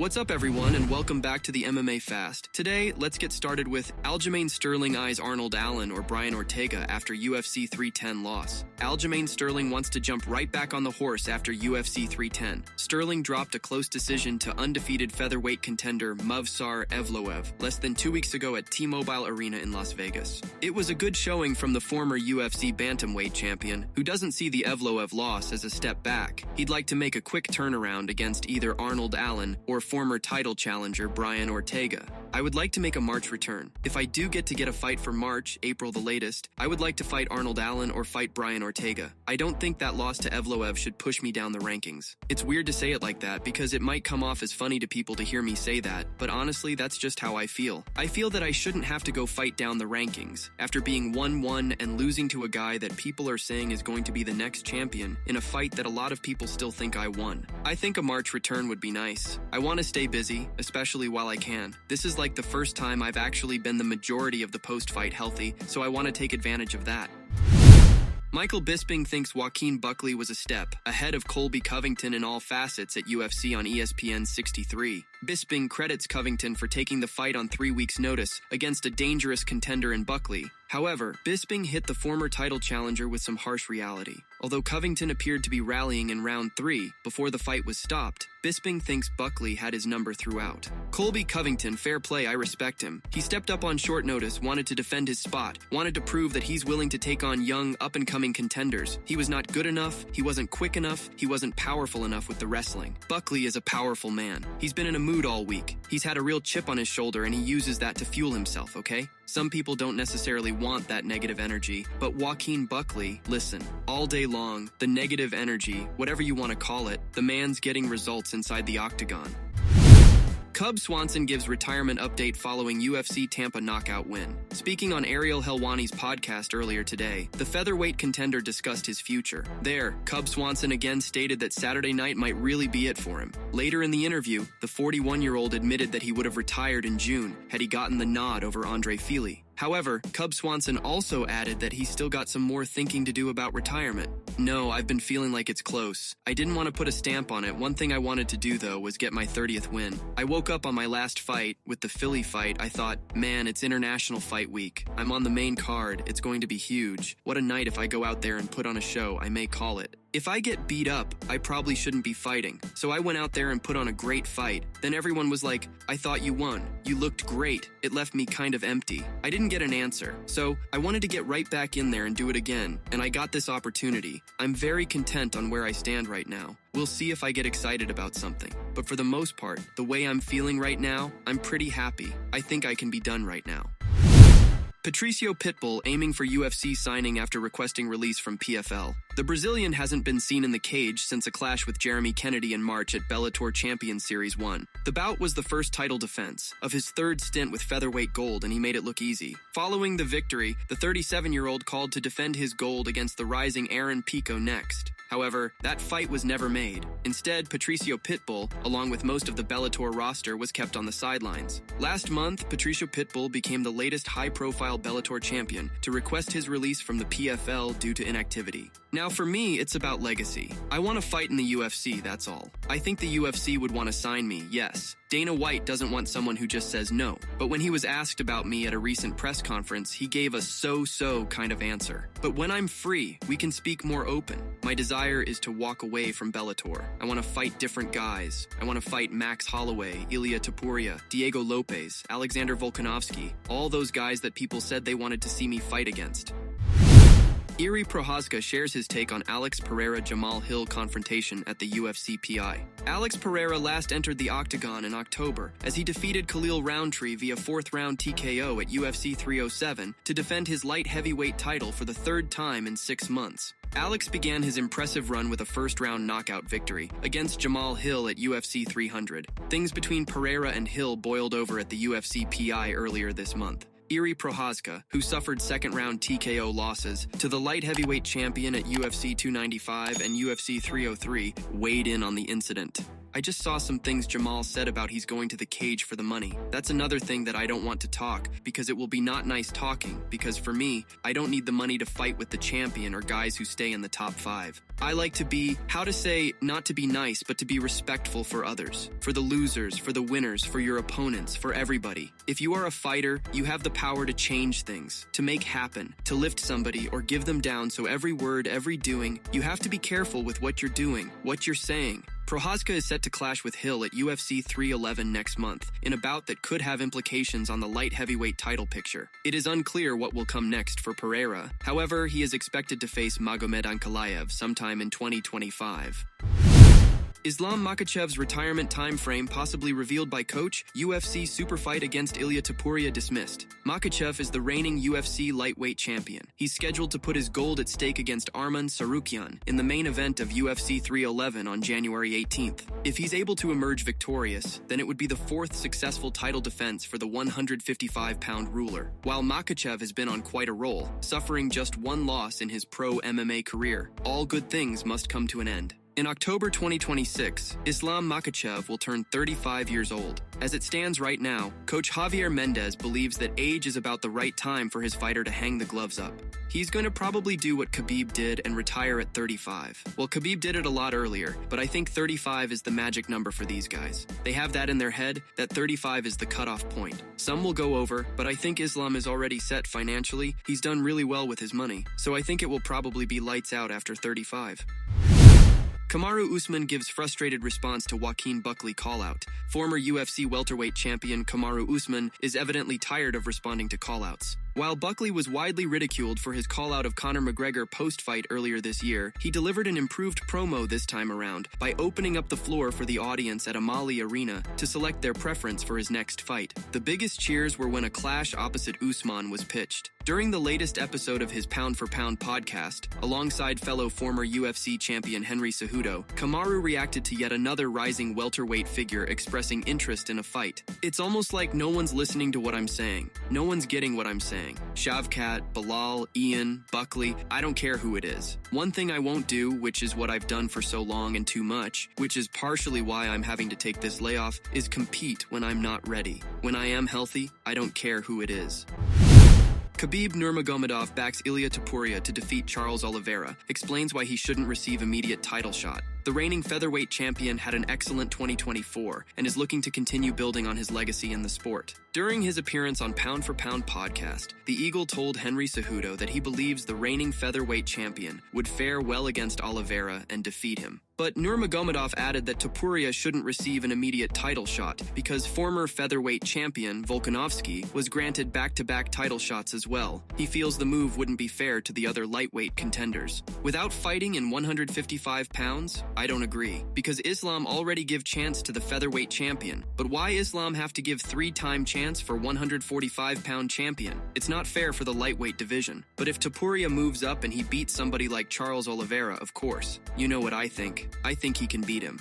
What's up everyone and welcome back to the MMA Fast. Today, let's get started with Aljamain Sterling eyes Arnold Allen or Brian Ortega after UFC 310 loss. Aljamain Sterling wants to jump right back on the horse after UFC 310. Sterling dropped a close decision to undefeated featherweight contender Movsar Evloev less than 2 weeks ago at T-Mobile Arena in Las Vegas. It was a good showing from the former UFC bantamweight champion, who doesn't see the Evloev loss as a step back. He'd like to make a quick turnaround against either Arnold Allen or former title challenger Brian Ortega. I would like to make a March return. If I do get a fight for March, April the latest, I would like to fight Arnold Allen or fight Brian Ortega. I don't think that loss to Evloev should push me down the rankings. It's weird to say it like that because it might come off as funny to people to hear me say that, but honestly, that's just how I feel. I feel that I shouldn't have to go fight down the rankings after being 1-1 and losing to a guy that people are saying is going to be the next champion in a fight that a lot of people still think I won. I think a March return would be nice. I want to stay busy, especially while I can. This is like the first time I've actually been the majority of the post-fight healthy, so I want to take advantage of that. Michael Bisping thinks Joaquin Buckley was a step ahead of Colby Covington in all facets at UFC on ESPN 63. Bisping credits Covington for taking the fight on 3 weeks' notice against a dangerous contender in Buckley. However, Bisping hit the former title challenger with some harsh reality. Although Covington appeared to be rallying in round 3 before the fight was stopped, Bisping thinks Buckley had his number throughout. Colby Covington, fair play, I respect him. He stepped up on short notice, wanted to defend his spot, wanted to prove that he's willing to take on young, up-and-coming contenders. He was not good enough, he wasn't quick enough, he wasn't powerful enough with the wrestling. Buckley is a powerful man. He's been in a mood all week. He's had a real chip on his shoulder and he uses that to fuel himself, okay? Some people don't necessarily want that negative energy, but Joaquin Buckley, listen, all day long, the negative energy, whatever you want to call it, the man's getting results inside the octagon. Cub Swanson gives retirement update following UFC Tampa knockout win. Speaking on Ariel Helwani's podcast earlier today, the featherweight contender discussed his future. There, Cub Swanson again stated that Saturday night might really be it for him. Later in the interview, the 41-year-old admitted that he would have retired in June had he gotten the nod over Andre Fili. However, Cub Swanson also added that he's still got some more thinking to do about retirement. No, I've been feeling like it's close. I didn't want to put a stamp on it. One thing I wanted to do, though, was get my 30th win. I woke up on my last fight, with the Philly fight. I thought, man, it's International Fight Week. I'm on the main card. It's going to be huge. What a night if I go out there and put on a show, I may call it. If I get beat up, I probably shouldn't be fighting. So I went out there and put on a great fight. Then everyone was like, I thought you won. You looked great. It left me kind of empty. I didn't get an answer. So I wanted to get right back in there and do it again. And I got this opportunity. I'm very content on where I stand right now. We'll see if I get excited about something. But for the most part, the way I'm feeling right now, I'm pretty happy. I think I can be done right now. Patricio Pitbull aiming for UFC signing after requesting release from PFL. The Brazilian hasn't been seen in the cage since a clash with Jeremy Kennedy in March at Bellator Champions Series 1. The bout was the first title defense of his third stint with featherweight gold, and he made it look easy. Following the victory, the 37-year-old called to defend his gold against the rising Aaron Pico next. However, that fight was never made. Instead, Patricio Pitbull, along with most of the Bellator roster, was kept on the sidelines. Last month, Patricio Pitbull became the latest high-profile Bellator champion to request his release from the PFL due to inactivity. Now for me, it's about legacy. I want to fight in the UFC, that's all. I think the UFC would want to sign me, yes. Dana White doesn't want someone who just says no. But when he was asked about me at a recent press conference, he gave a so-so kind of answer. But when I'm free, we can speak more open. My desire is to walk away from Bellator. I want to fight different guys. I want to fight Max Holloway, Ilia Topuria, Diego Lopez, Alexander Volkanovski, all those guys that people said they wanted to see me fight against. Jiri Prochazka shares his take on Alex Pereira Jamahal Hill confrontation at the UFC PI. Alex Pereira last entered the octagon in October as he defeated Khalil Roundtree via 4th round TKO at UFC 307 to defend his light heavyweight title for the third time in 6 months. Alex began his impressive run with a first-round knockout victory against Jamahal Hill at UFC 300. Things between Pereira and Hill boiled over at the UFC PI earlier this month. Jiri Prochazka, who suffered second-round TKO losses to the light heavyweight champion at UFC 295 and UFC 303, weighed in on the incident. I just saw some things Jamahal said about he's going to the cage for the money. That's another thing that I don't want to talk, because it will be not nice talking, because for me, I don't need the money to fight with the champion or guys who stay in the top 5. I like to be, not to be nice, but to be respectful for others. For the losers, for the winners, for your opponents, for everybody. If you are a fighter, you have the power to change things, to make happen, to lift somebody or give them down, so every word, every doing, you have to be careful with what you're doing, what you're saying. Prochazka is set to clash with Hill at UFC 311 next month, in a bout that could have implications on the light heavyweight title picture. It is unclear what will come next for Pereira. However, he is expected to face Magomed Ankalaev sometime in 2025. Islam Makhachev's retirement timeframe possibly revealed by coach, UFC super fight against Ilia Topuria dismissed. Makhachev is the reigning UFC lightweight champion. He's scheduled to put his gold at stake against Arman Tsarukyan in the main event of UFC 311 on January 18th. If he's able to emerge victorious, then it would be the 4th successful title defense for the 155-pound ruler. While Makhachev has been on quite a roll, suffering just 1 loss in his pro MMA career, all good things must come to an end. In October 2026, Islam Makhachev will turn 35 years old. As it stands right now, coach Javier Mendez believes that age is about the right time for his fighter to hang the gloves up. He's going to probably do what Khabib did and retire at 35. Well, Khabib did it a lot earlier, but I think 35 is the magic number for these guys. They have that in their head, that 35 is the cutoff point. Some will go over, but I think Islam is already set financially. He's done really well with his money, so I think it will probably be lights out after 35. Kamaru Usman gives frustrated response to Joaquin Buckley call-out. Former UFC welterweight champion Kamaru Usman is evidently tired of responding to call-outs. While Buckley was widely ridiculed for his call-out of Conor McGregor post-fight earlier this year, he delivered an improved promo this time around by opening up the floor for the audience at Amalie Arena to select their preference for his next fight. The biggest cheers were when a clash opposite Usman was pitched. During the latest episode of his Pound for Pound podcast, alongside fellow former UFC champion Henry Cejudo, Kamaru reacted to yet another rising welterweight figure expressing interest in a fight. It's almost like no one's listening to what I'm saying. No one's getting what I'm saying. Shavkat, Bilal, Ian, Buckley, I don't care who it is. One thing I won't do, which is what I've done for so long and too much, which is partially why I'm having to take this layoff, is compete when I'm not ready. When I am healthy, I don't care who it is. Khabib Nurmagomedov backs Ilia Topuria to defeat Charles Oliveira, explains why he shouldn't receive immediate title shot. The reigning featherweight champion had an excellent 2024 and is looking to continue building on his legacy in the sport. During his appearance on Pound for Pound podcast, the Eagle told Henry Cejudo that he believes the reigning featherweight champion would fare well against Oliveira and defeat him. But Nurmagomedov added that Topuria shouldn't receive an immediate title shot because former featherweight champion Volkanovski was granted back-to-back title shots as well. He feels the move wouldn't be fair to the other lightweight contenders. Without fighting in 155 pounds, I don't agree, because Islam already give chance to the featherweight champion. But why Islam have to give 3-time chance for 145-pound champion? It's not fair for the lightweight division. But if Topuria moves up and he beats somebody like Charles Oliveira, of course. You know what I think. I think he can beat him.